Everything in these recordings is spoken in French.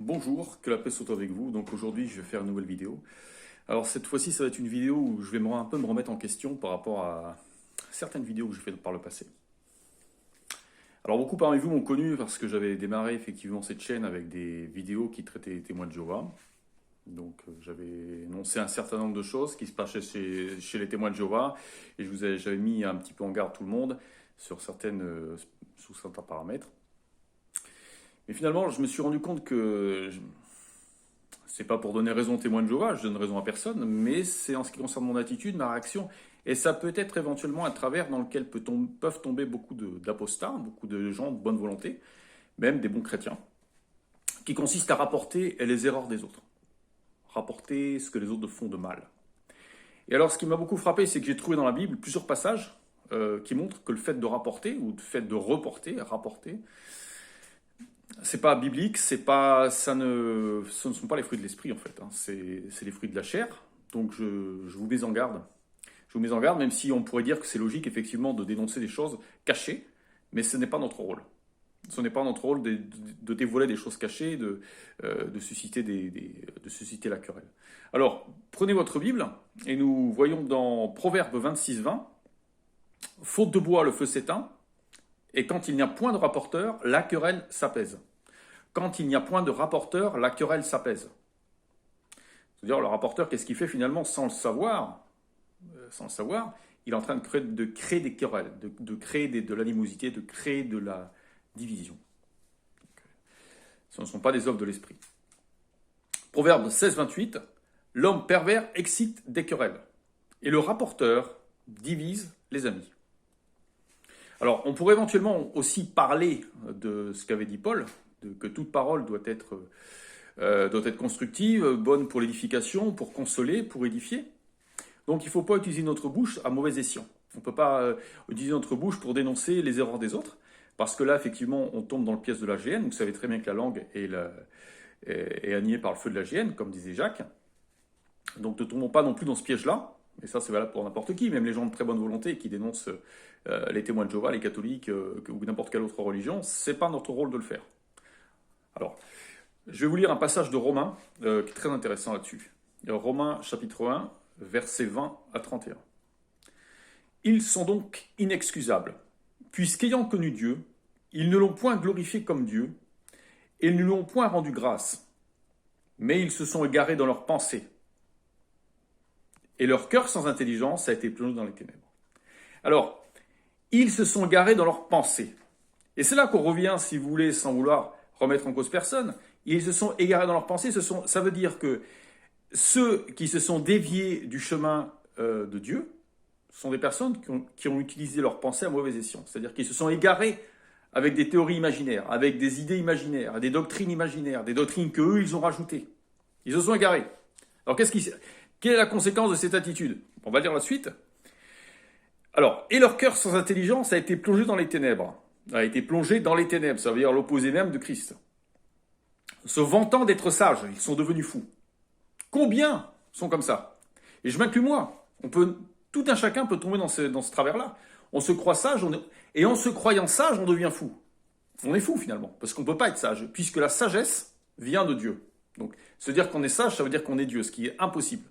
Bonjour, que la paix soit avec vous. Donc aujourd'hui, je vais faire une nouvelle vidéo. Alors cette fois-ci, ça va être une vidéo où je vais un peu me remettre en question par rapport à certaines vidéos que j'ai faites par le passé. Alors beaucoup parmi vous m'ont connu parce que j'avais démarré effectivement cette chaîne avec des vidéos qui traitaient les témoins de Jéhovah. Donc j'avais énoncé un certain nombre de choses qui se passaient chez les témoins de Jéhovah et j'avais mis un petit peu en garde tout le monde sur sous certains paramètres. Mais finalement, je me suis rendu compte que c'est pas pour donner raison aux témoins de Jéhovah, je donne raison à personne, mais c'est en ce qui concerne mon attitude, ma réaction. Et ça peut être éventuellement un travers dans lequel peuvent tomber beaucoup d'apostats, beaucoup de gens de bonne volonté, même des bons chrétiens, qui consiste à rapporter les erreurs des autres. Rapporter ce que les autres font de mal. Et alors, ce qui m'a beaucoup frappé, c'est que j'ai trouvé dans la Bible plusieurs passages qui montrent que le fait de rapporter, ou le fait de rapporter, c'est pas biblique, ce ne sont pas les fruits de l'esprit en fait, hein. C'est les fruits de la chair. Donc je vous mets en garde. Je vous mets en garde, même si on pourrait dire que c'est logique effectivement de dénoncer des choses cachées, mais ce n'est pas notre rôle. Ce n'est pas notre rôle de dévoiler des choses cachées, de susciter de susciter la querelle. Alors, prenez votre Bible et nous voyons dans Proverbe 26-20, « Faute de bois, le feu s'éteint, et quand il n'y a point de rapporteur, la querelle s'apaise. » Quand il n'y a point de rapporteur, la querelle s'apaise. C'est-à-dire, le rapporteur, qu'est-ce qu'il fait finalement sans le savoir, il est en train de créer des querelles, de créer de l'animosité, de créer de la division. Donc, ce ne sont pas des œuvres de l'esprit. Proverbe 16-28, « L'homme pervers excite des querelles, et le rapporteur divise les amis. » Alors, on pourrait éventuellement aussi parler de ce qu'avait dit Paul, que toute parole doit être constructive, bonne pour l'édification, pour consoler, pour édifier. Donc il ne faut pas utiliser notre bouche à mauvais escient. On ne peut pas utiliser notre bouche pour dénoncer les erreurs des autres, parce que là, effectivement, on tombe dans le piège de la géhenne. Vous savez très bien que la langue est animée par le feu de la géhenne, comme disait Jacques. Donc ne tombons pas non plus dans ce piège-là. Et ça, c'est valable pour n'importe qui, même les gens de très bonne volonté qui dénoncent les témoins de Jéhovah, les catholiques ou n'importe quelle autre religion. Ce n'est pas notre rôle de le faire. Alors, je vais vous lire un passage de Romains qui est très intéressant là-dessus. Romains chapitre 1, versets 20 à 31. « Ils sont donc inexcusables, puisqu'ayant connu Dieu, ils ne l'ont point glorifié comme Dieu, et ils ne lui ont point rendu grâce, mais ils se sont égarés dans leurs pensées. Et leur cœur sans intelligence a été plongé dans les ténèbres. » Alors, ils se sont égarés dans leurs pensées. Et c'est là qu'on revient, si vous voulez, sans vouloir remettre en cause personne, ils se sont égarés dans leurs pensées. Ça veut dire que ceux qui se sont déviés du chemin de Dieu sont des personnes qui ont utilisé leurs pensées à mauvais escient. C'est-à-dire qu'ils se sont égarés avec des théories imaginaires, avec des idées imaginaires, des doctrines imaginaires, des doctrines qu'eux, ils ont rajoutées. Ils se sont égarés. Alors, quelle est la conséquence de cette attitude? On va lire la suite. Alors, et leur cœur sans intelligence a été plongé dans les ténèbres. A été plongé dans les ténèbres, ça veut dire l'opposé même de Christ. Se vantant d'être sages, ils sont devenus fous. Combien sont comme ça? Et je m'inclus moi. Tout un chacun peut tomber dans ce travers-là. On se croit sage, et en se croyant sage, on devient fou. On est fou finalement, parce qu'on ne peut pas être sage, puisque la sagesse vient de Dieu. Donc, se dire qu'on est sage, ça veut dire qu'on est Dieu, ce qui est impossible.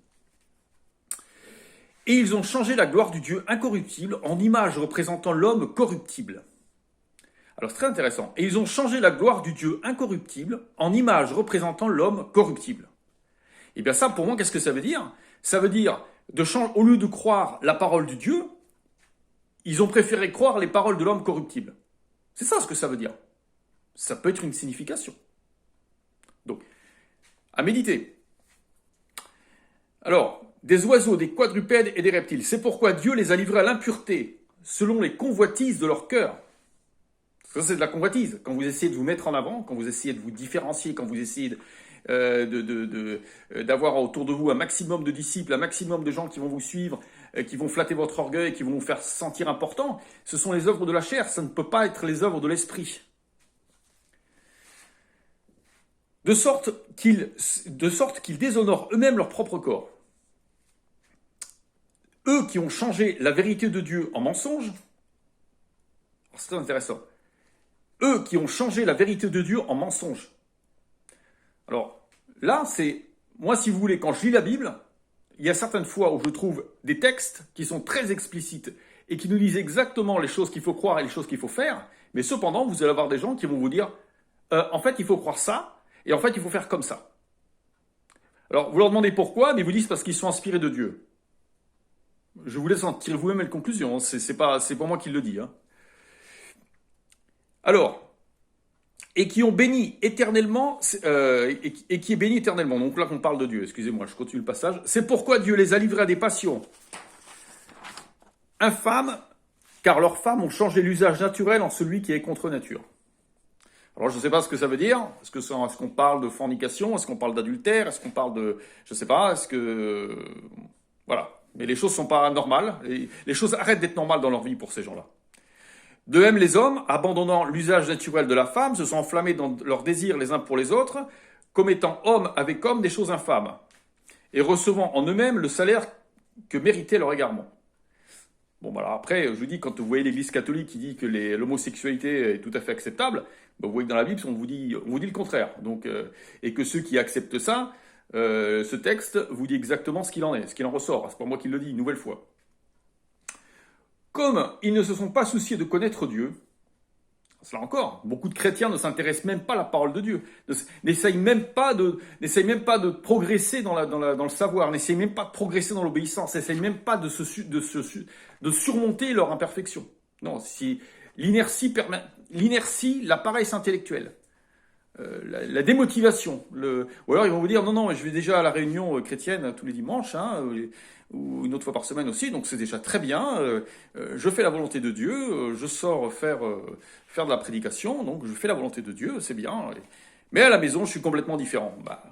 Et ils ont changé la gloire du Dieu incorruptible en image représentant l'homme corruptible. Alors c'est très intéressant. Et ils ont changé la gloire du Dieu incorruptible en image représentant l'homme corruptible. Et bien ça, pour moi, qu'est-ce que ça veut dire? Ça veut dire, au lieu de croire la parole du Dieu, ils ont préféré croire les paroles de l'homme corruptible. C'est ça ce que ça veut dire. Ça peut être une signification. Donc, à méditer. Alors, des oiseaux, des quadrupèdes et des reptiles. C'est pourquoi Dieu les a livrés à l'impureté, selon les convoitises de leur cœur. Ça, c'est de la convoitise. Quand vous essayez de vous mettre en avant, quand vous essayez de vous différencier, quand vous essayez d'avoir autour de vous un maximum de disciples, un maximum de gens qui vont vous suivre, qui vont flatter votre orgueil, qui vont vous faire sentir important, ce sont les œuvres de la chair, ça ne peut pas être les œuvres de l'esprit. De sorte qu'ils déshonorent eux-mêmes leur propre corps. Eux qui ont changé la vérité de Dieu en mensonge, c'est très intéressant, eux qui ont changé la vérité de Dieu en mensonge. Alors là, c'est, moi si vous voulez, quand je lis la Bible, il y a certaines fois où je trouve des textes qui sont très explicites et qui nous disent exactement les choses qu'il faut croire et les choses qu'il faut faire, mais cependant, vous allez avoir des gens qui vont vous dire, en fait, il faut croire ça, et en fait, il faut faire comme ça. Alors, vous leur demandez pourquoi, mais ils vous disent parce qu'ils sont inspirés de Dieu. Je vous laisse en tirer vous-même les conclusions, hein. C'est pas moi qui le dis, hein. Alors, et qui ont béni éternellement, et qui est béni éternellement. Donc là qu'on parle de Dieu, excusez-moi, je continue le passage. C'est pourquoi Dieu les a livrés à des passions infâmes, car leurs femmes ont changé l'usage naturel en celui qui est contre nature. Alors je ne sais pas ce que ça veut dire. Est-ce qu'on parle de fornication? Est-ce qu'on parle d'adultère? Est-ce qu'on parle de... Je ne sais pas. Est-ce que... Voilà. Mais les choses ne sont pas normales. Les choses arrêtent d'être normales dans leur vie pour ces gens-là. De même, les hommes, abandonnant l'usage naturel de la femme, se sont enflammés dans leurs désirs les uns pour les autres, commettant homme avec homme des choses infâmes, et recevant en eux-mêmes le salaire que méritait leur égarement. Bon, bah alors après, je vous dis, quand vous voyez l'Église catholique qui dit que l'homosexualité est tout à fait acceptable, bah vous voyez que dans la Bible, on vous dit le contraire. Donc, et que ceux qui acceptent ça, ce texte vous dit exactement ce qu'il en est, ce qu'il en ressort. C'est pas moi qui le dis, une nouvelle fois. Comme ils ne se sont pas souciés de connaître Dieu, là encore, beaucoup de chrétiens ne s'intéressent même pas à la parole de Dieu, n'essayent même pas de progresser dans le savoir, n'essayent même pas de progresser dans l'obéissance, n'essayent même pas de surmonter leur imperfection. Non, si l'inertie, la paresse intellectuelle, la démotivation, ou alors ils vont vous dire non, je vais déjà à la réunion chrétienne tous les dimanches, hein, ou une autre fois par semaine aussi, donc c'est déjà très bien, je fais la volonté de Dieu, je sors faire de la prédication, donc je fais la volonté de Dieu, c'est bien, mais à la maison je suis complètement différent. Bah,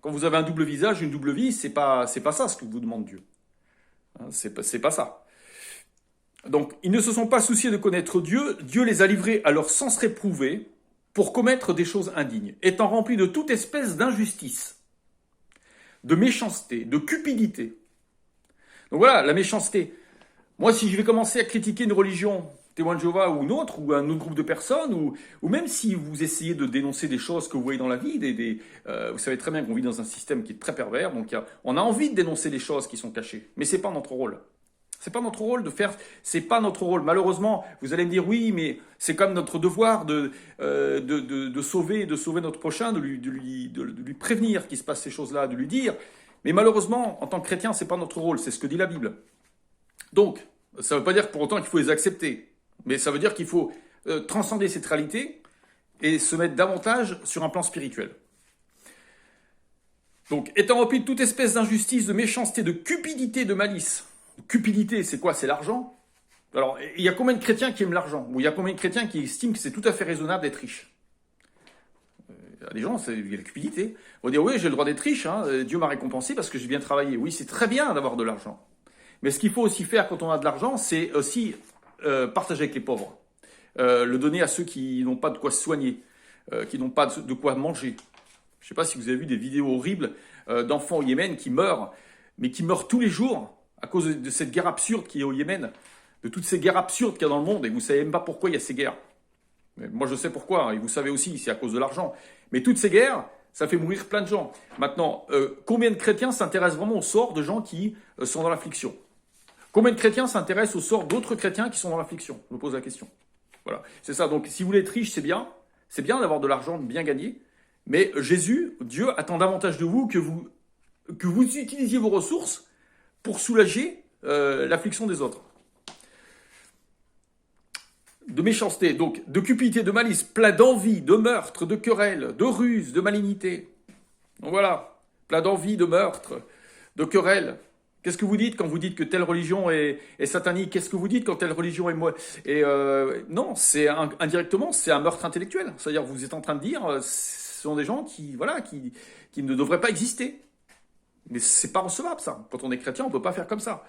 quand vous avez un double visage, une double vie, c'est pas ça ce que vous demande Dieu. Hein, c'est pas ça. Donc ils ne se sont pas souciés de connaître Dieu, Dieu les a livrés à leur sens réprouvé pour commettre des choses indignes, étant remplis de toute espèce d'injustice, de méchanceté, de cupidité. Donc voilà, la méchanceté. Moi, si je vais commencer à critiquer une religion, Témoin de Jéhovah ou une autre, ou un autre groupe de personnes, ou même si vous essayez de dénoncer des choses que vous voyez dans la vie, vous savez très bien qu'on vit dans un système qui est très pervers, donc on a envie de dénoncer des choses qui sont cachées, mais c'est pas notre rôle. C'est pas notre rôle de faire, c'est pas notre rôle. Malheureusement, vous allez me dire oui, mais c'est comme notre devoir de sauver notre prochain, de lui prévenir qu'il se passe ces choses-là, de lui dire. Mais malheureusement, en tant que chrétien, c'est pas notre rôle, c'est ce que dit la Bible. Donc, ça ne veut pas dire pour autant qu'il faut les accepter, mais ça veut dire qu'il faut transcender cette réalité et se mettre davantage sur un plan spirituel. Donc, étant rempli de toute espèce d'injustice, de méchanceté, de cupidité, de malice. Cupidité, c'est quoi? C'est l'argent. Alors, il y a combien de chrétiens qui aiment l'argent? Ou il y a combien de chrétiens qui estiment que c'est tout à fait raisonnable d'être riche? Il y a des gens, il y a la cupidité. On va dire, oui, j'ai le droit d'être riche, hein, Dieu m'a récompensé parce que j'ai bien travaillé. Oui, c'est très bien d'avoir de l'argent. Mais ce qu'il faut aussi faire quand on a de l'argent, c'est aussi partager avec les pauvres. Le donner à ceux qui n'ont pas de quoi se soigner, qui n'ont pas de quoi manger. Je ne sais pas si vous avez vu des vidéos horribles d'enfants au Yémen qui meurent, mais qui meurent tous les jours à cause de cette guerre absurde qui est au Yémen, de toutes ces guerres absurdes qu'il y a dans le monde, et vous ne savez même pas pourquoi il y a ces guerres. Mais moi, je sais pourquoi, et vous savez aussi, c'est à cause de l'argent. Mais toutes ces guerres, ça fait mourir plein de gens. Maintenant, combien de chrétiens s'intéressent vraiment au sort de gens qui sont dans l'affliction? Combien de chrétiens s'intéressent au sort d'autres chrétiens qui sont dans l'affliction? Je me pose la question. Voilà, c'est ça. Donc, si vous voulez être riche, c'est bien d'avoir de l'argent, de bien gagner. Mais Jésus, Dieu, attend davantage de vous que vous utilisiez vos ressources pour soulager l'affliction des autres. De méchanceté, donc de cupidité, de malice, plein d'envie, de meurtre, de querelle, de ruse, de malignité. Donc voilà, plein d'envie, de meurtre, de querelle. Qu'est-ce que vous dites quand vous dites que telle religion est satanique? Qu'est-ce que vous dites quand telle religion non, c'est indirectement, c'est un meurtre intellectuel. C'est-à-dire, vous êtes en train de dire, ce sont des gens qui ne devraient pas exister. Mais c'est pas recevable, ça. Quand on est chrétien, on peut pas faire comme ça.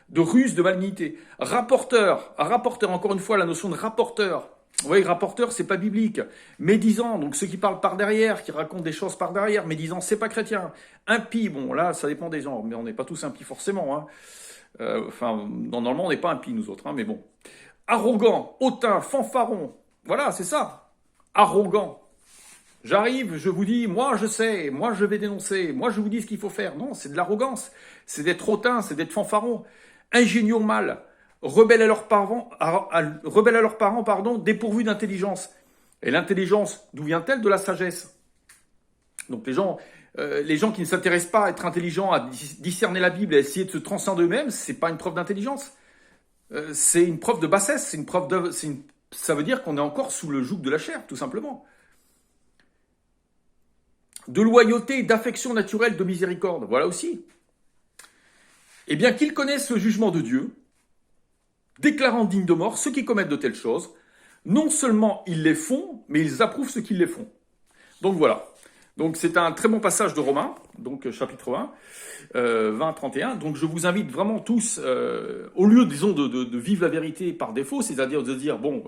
De ruse, de malignité. Rapporteur, encore une fois, la notion de rapporteur. Vous voyez, rapporteur, c'est pas biblique. Médisant, donc ceux qui parlent par derrière, qui racontent des choses par derrière. Médisant, c'est pas chrétien. Impie, bon, là, ça dépend des gens, mais on n'est pas tous impies forcément. Hein. Normalement, on n'est pas impies, nous autres, hein, mais bon. Arrogant, hautain, fanfaron. Voilà, c'est ça. Arrogant. J'arrive, je vous dis, moi je sais, moi je vais dénoncer, moi je vous dis ce qu'il faut faire. Non, c'est de l'arrogance, c'est d'être hautain, c'est d'être fanfaron, ingénieux mal, rebelles à leurs parents, pardon, dépourvus d'intelligence. Et l'intelligence, d'où vient-elle? De la sagesse. Donc les gens qui ne s'intéressent pas à être intelligents, à discerner la Bible, à essayer de se transcender eux-mêmes, c'est pas une preuve d'intelligence. C'est une preuve de bassesse, ça veut dire qu'on est encore sous le joug de la chair, tout simplement. De loyauté, d'affection naturelle, de miséricorde, voilà aussi. Eh bien, qu'ils connaissent le jugement de Dieu, déclarant dignes de mort ceux qui commettent de telles choses, non seulement ils les font, mais ils approuvent ceux qui les font. Donc voilà. Donc c'est un très bon passage de Romains, donc chapitre 1, 20-31. Donc je vous invite vraiment tous, au lieu, disons, de vivre la vérité par défaut, c'est-à-dire de dire, bon,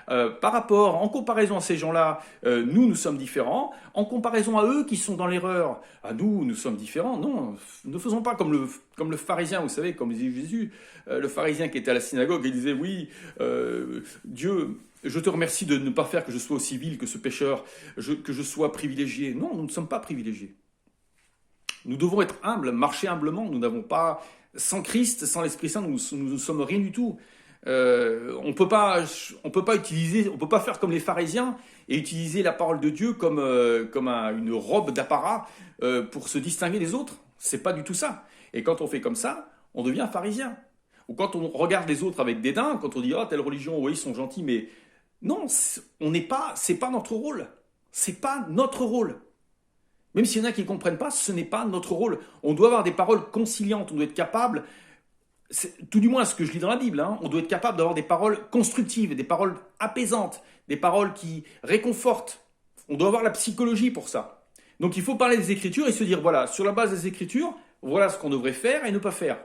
par rapport, en comparaison à ces gens-là, nous sommes différents. En comparaison à eux qui sont dans l'erreur, à nous sommes différents. Non, ne faisons pas comme le pharisien, vous savez, comme disait Jésus, le pharisien qui était à la synagogue et disait, oui, Dieu... Je te remercie de ne pas faire que je sois aussi vil que ce pécheur, que je sois privilégié. Non, nous ne sommes pas privilégiés. Nous devons être humbles, marcher humblement. Nous n'avons pas, sans Christ, sans l'Esprit Saint, nous ne sommes rien du tout. On peut pas faire comme les pharisiens et utiliser la parole de Dieu comme une robe d'apparat pour se distinguer des autres. C'est pas du tout ça. Et quand on fait comme ça, on devient pharisien. Ou quand on regarde les autres avec dédain, quand on dit ah telle religion, oui ils sont gentils, mais non, c'est pas notre rôle. C'est pas notre rôle. Même s'il y en a qui ne comprennent pas, ce n'est pas notre rôle. On doit avoir des paroles conciliantes, on doit être capable, tout du moins ce que je lis dans la Bible, on doit être capable d'avoir des paroles constructives, des paroles apaisantes, des paroles qui réconfortent. On doit avoir la psychologie pour ça. Donc il faut parler des Écritures et se dire, voilà, sur la base des Écritures, voilà ce qu'on devrait faire et ne pas faire.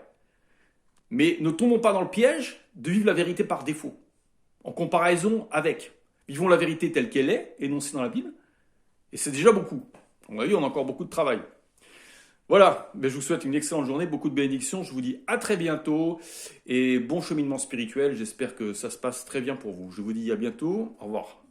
Mais ne tombons pas dans le piège de vivre la vérité par défaut. En comparaison avec. Vivons la vérité telle qu'elle est, énoncée dans la Bible, et c'est déjà beaucoup. On a vu, on a encore beaucoup de travail. Voilà, je vous souhaite une excellente journée, beaucoup de bénédictions, je vous dis à très bientôt, et bon cheminement spirituel, j'espère que ça se passe très bien pour vous. Je vous dis à bientôt, au revoir.